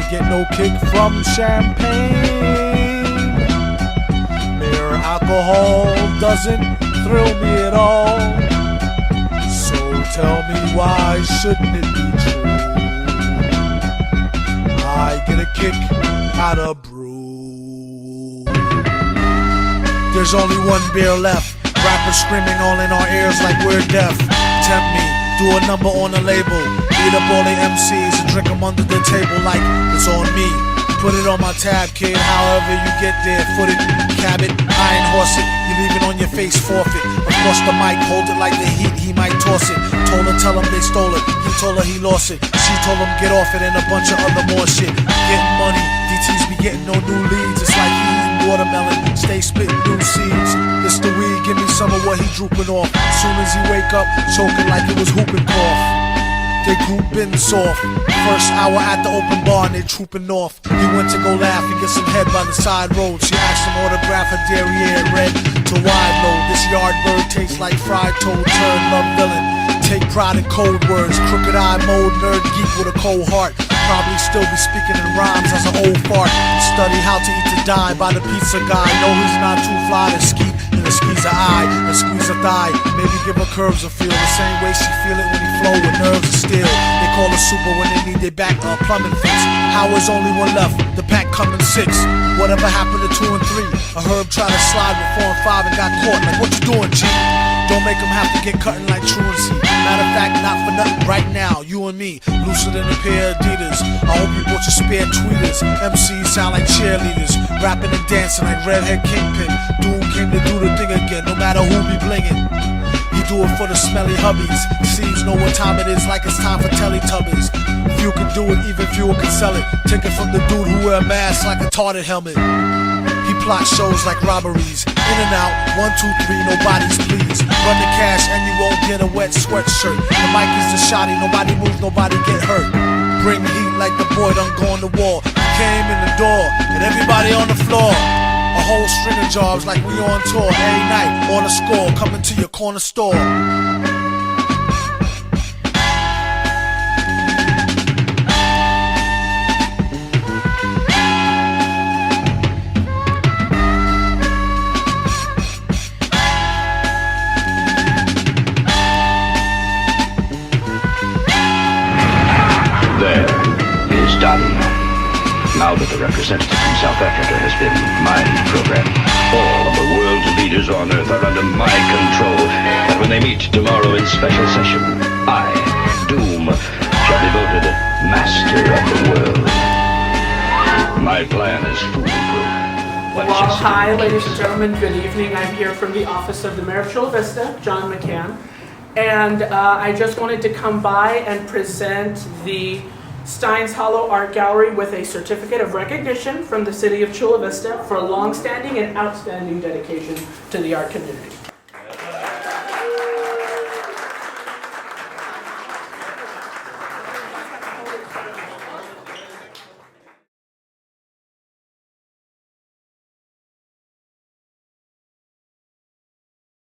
ain't get no kick from champagne. Mere alcohol doesn't thrill me at all. So tell me, why shouldn't it be true? I get a kick out of brew. There's only one beer left. Rappers screaming all in our ears like we're deaf. Tempt me, do a number on the label. Eat up all the MCs and drink them under the table like it's on me. Put it on my tab, kid, however you get there. Foot it, cab it, iron horse it. You leave it on your face, forfeit. Across the mic, hold it like the heat, he might toss it. Told her, tell him they stole it. He told her he lost it. She told him get off it and a bunch of other more shit. Getting money, DTs be getting no new leads. It's like he eating watermelon, stay spitting new seeds. It's the weed, give me some of what he drooping off. Soon as he wake up, choking like it was whooping cough. They group been soft. First hour at the open bar and they trooping off. He went to go laugh and get some head by the side road. She asked him autograph her derriere red to wide load. This yard bird tastes like fried toad, turd, love villain. Take pride in code words, crooked eye mode, nerd geek with a cold heart. Probably still be speaking in rhymes as an old fart. Study how to eat to die by the pizza guy. No, he's not too fly to ski. And squeeze her eye, and squeeze her thigh. Maybe give her curves a feel the same way she feel it when he flow with nerves of steel. They call her super when they need their back plumbing fix. Howard's only one left, the pack coming 6. Whatever happened to 2 and 3? A herb tried to slide with 4 and 5 and got caught. Like, what you doing, G? Don't make them have to get cutting like truancy. Matter of fact, not for nothing right now, you and me, looser than a pair of Adidas. I hope you bought your spare tweeters. MCs sound like cheerleaders, rapping and dancing like Redhead Kingpin. Doom came to do the thing again, no matter who be blingin'. He do it for the smelly hubbies. Seeds know what time it is, like it's time for Teletubbies. Few can do it, even fewer can sell it. Take it from the dude who wear a mask like a tarted helmet. He plot shows like robberies. In and out, 1, 2, 3, nobody's please. Run the cash and you won't get a wet sweatshirt. The mic is the shotty, nobody moves, nobody get hurt. Bring heat like the boy done gone to war. He came in the door and everybody on the floor. A whole string of jobs like we on tour. Every night, on the score, coming to your corner store. There is done. Now that the representative from South Africa has been mind-programmed, all of the world's leaders on Earth are under my control. And when they meet tomorrow in special session, I, Doom, shall be voted master of the world. My plan is foolproof. Well, hi, ladies and gentlemen. Good evening. I'm here from the office of the Mayor of Chula Vista, John McCann. And I just wanted to come by and present the Steins Hollow Art Gallery with a certificate of recognition from the city of Chula Vista for long-standing and outstanding dedication to the art community.